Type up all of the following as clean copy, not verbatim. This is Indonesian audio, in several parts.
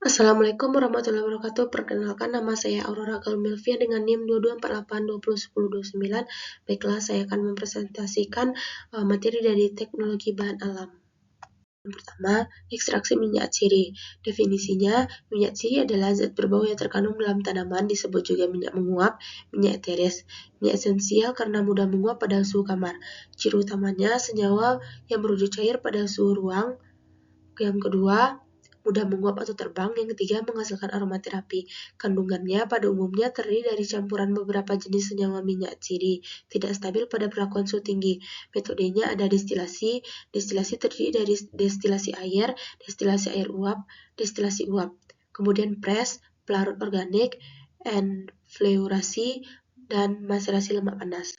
Assalamualaikum warahmatullahi wabarakatuh. Perkenalkan, nama saya Aurora Galmilvia dengan NIM 2248201029. Baiklah, saya akan mempresentasikan materi dari teknologi bahan alam. Yang pertama, ekstraksi minyak ciri. Definisinya, minyak ciri adalah zat berbau yang terkandung dalam tanaman, disebut juga minyak menguap, minyak eteris. Minyak esensial karena mudah menguap pada suhu kamar. Ciri utamanya, senyawa yang berwujud cair pada suhu ruang. Yang kedua, mudah menguap atau terbang. Yang ketiga, menghasilkan aromaterapi. Kandungannya pada umumnya terdiri dari campuran beberapa jenis senyawa minyak ciri, tidak stabil pada perlakuan suhu tinggi. Metodenya ada destilasi. Destilasi terdiri dari destilasi air uap, destilasi uap. Kemudian press, pelarut organik, enfleurasi, dan maserasi lemak panas.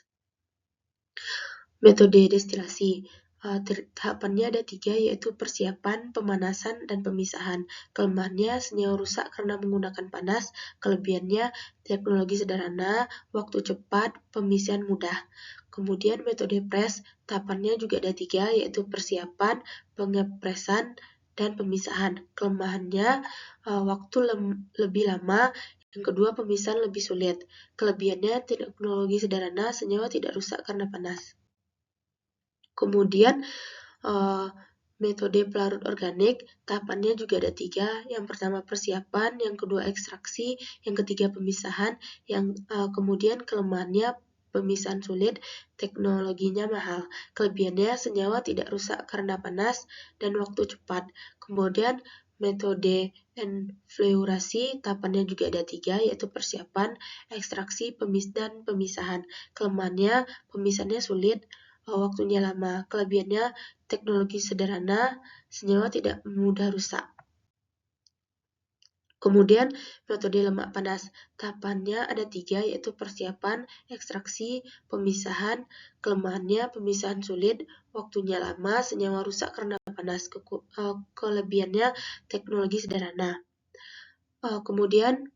Metode destilasi. Tahapannya ada 3, yaitu persiapan, pemanasan, dan pemisahan. Kelemahannya, senyawa rusak karena menggunakan panas. Kelebihannya, teknologi sederhana, waktu cepat, pemisahan mudah. Kemudian metode press, tahapannya juga ada 3, yaitu persiapan, pengepresan, dan pemisahan. Kelemahannya, waktu lebih lama. Yang kedua, pemisahan lebih sulit. Kelebihannya, teknologi sederhana, senyawa tidak rusak karena panas. Kemudian metode pelarut organik, tahapannya juga ada 3. Yang pertama persiapan, yang kedua ekstraksi, yang ketiga pemisahan. Yang kemudian kelemahannya, pemisahan sulit, teknologinya mahal. Kelebihannya, senyawa tidak rusak karena panas dan waktu cepat. Kemudian metode enfleurasi, tahapannya juga ada 3, yaitu persiapan, ekstraksi, dan pemisahan. Kelemahannya, pemisahannya sulit, waktunya lama. Kelebihannya, teknologi sederhana, senyawa tidak mudah rusak. Kemudian metode lemak panas, tahapannya ada 3, yaitu persiapan, ekstraksi, pemisahan. Kelemahannya, pemisahan sulit, waktunya lama, senyawa rusak karena panas. Kelebihannya, teknologi sederhana. Kemudian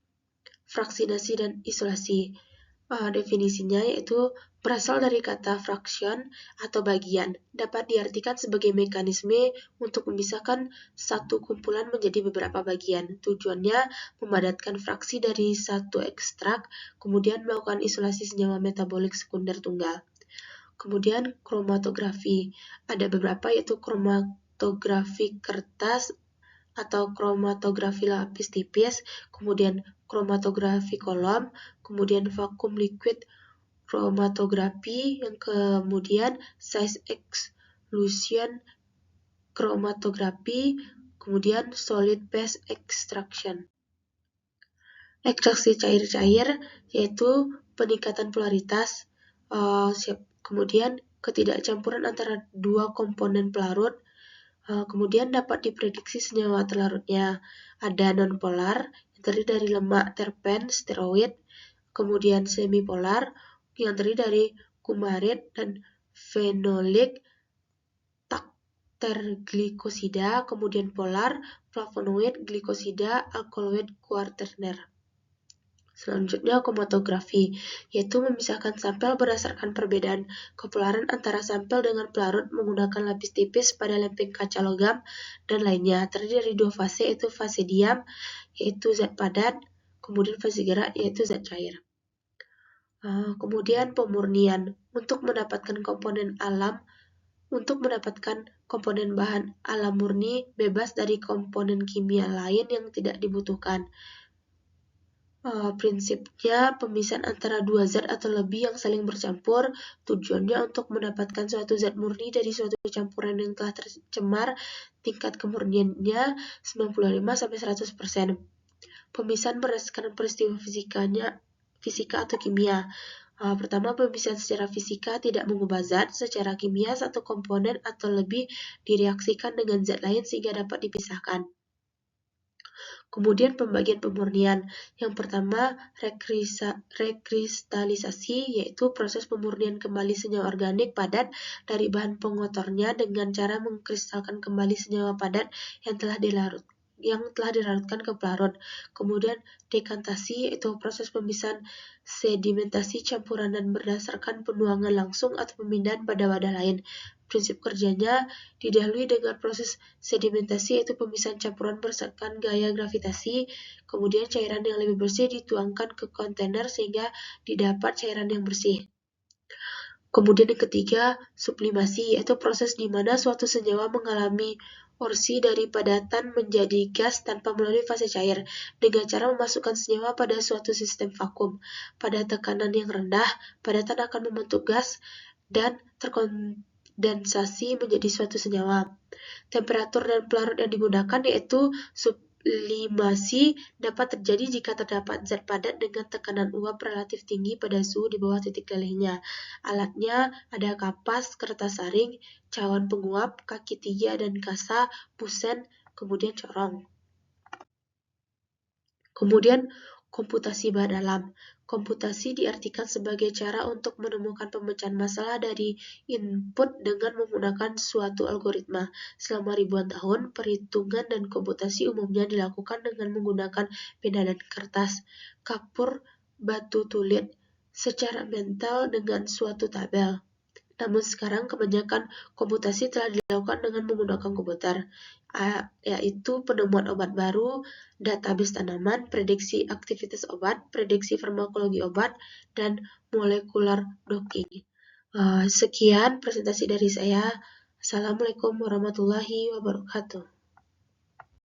fraksinasi dan isolasi. Definisinya yaitu berasal dari kata fraction atau bagian, dapat diartikan sebagai mekanisme untuk memisahkan satu kumpulan menjadi beberapa bagian. Tujuannya memadatkan fraksi dari satu ekstrak, kemudian melakukan isolasi senyawa metabolik sekunder tunggal. Kemudian kromatografi. Ada beberapa, yaitu kromatografi kertas atau kromatografi lapis tipis, kemudian kromatografi kolom, kemudian vakum liquid kromatografi, yang kemudian size exclusion kromatografi, kemudian solid phase extraction. Ekstraksi cair-cair yaitu peningkatan polaritas, kemudian ketidakcampuran antara dua komponen pelarut. Kemudian dapat diprediksi senyawa terlarutnya. Ada nonpolar yang terdiri dari lemak terpen, steroid, kemudian semipolar yang terdiri dari kumarit dan fenolik terglikosida, kemudian polar, flavonoid, glikosida, alkaloid, kuaterner. Selanjutnya kromatografi, yaitu memisahkan sampel berdasarkan perbedaan kepolaran antara sampel dengan pelarut menggunakan lapis tipis pada lempeng kaca logam dan lainnya. Terdiri dari 2 fase, yaitu fase diam, yaitu zat padat, kemudian fase gerak, yaitu zat cair. Kemudian pemurnian, untuk mendapatkan komponen bahan alam murni bebas dari komponen kimia lain yang tidak dibutuhkan. Prinsipnya pemisahan antara 2 zat atau lebih yang saling bercampur. Tujuannya untuk mendapatkan suatu zat murni dari suatu campuran yang telah tercemar. Tingkat kemurniannya 95-100%. Pemisahan berdasarkan peristiwa fisika atau kimia. Pertama, pemisahan secara fisika tidak mengubah zat. Secara kimia, satu komponen atau lebih direaksikan dengan zat lain sehingga dapat dipisahkan. Kemudian pembagian pemurnian. Yang pertama, rekristalisasi, yaitu proses pemurnian kembali senyawa organik padat dari bahan pengotornya dengan cara mengkristalkan kembali senyawa padat yang telah dilarut. yang telah dilarutkan ke pelarut. Kemudian dekantasi yaitu proses pemisahan sedimentasi campuran dan berdasarkan penuangan langsung atau pemindahan pada wadah lain. Prinsip kerjanya didahului dengan proses sedimentasi yaitu pemisahan campuran berdasarkan gaya gravitasi. Kemudian cairan yang lebih bersih dituangkan ke kontainer sehingga didapat cairan yang bersih. Kemudian yang ketiga, sublimasi, yaitu proses di mana suatu senyawa mengalami orsi dari padatan menjadi gas tanpa melalui fase cair, dengan cara memasukkan senyawa pada suatu sistem vakum. Pada tekanan yang rendah, padatan akan membentuk gas dan terkondensasi menjadi suatu senyawa. Temperatur dan pelarut yang digunakan yaitu sublimasi dapat terjadi jika terdapat zat padat dengan tekanan uap relatif tinggi pada suhu di bawah titik galihnya. Alatnya ada kapas, kertas saring, cawan penguap, kaki 3 dan kasa, pusen, kemudian corong. Kemudian komputasi bahan alam. Komputasi diartikan sebagai cara untuk menemukan pemecahan masalah dari input dengan menggunakan suatu algoritma. Selama ribuan tahun, perhitungan dan komputasi umumnya dilakukan dengan menggunakan pena dan kertas, kapur, batu tulis, secara mental dengan suatu tabel. Namun sekarang kebanyakan komputasi telah dilakukan dengan menggunakan komputer, yaitu penemuan obat baru, database tanaman, prediksi aktivitas obat, prediksi farmakologi obat, dan molekular docking. Sekian presentasi dari saya. Assalamualaikum warahmatullahi wabarakatuh.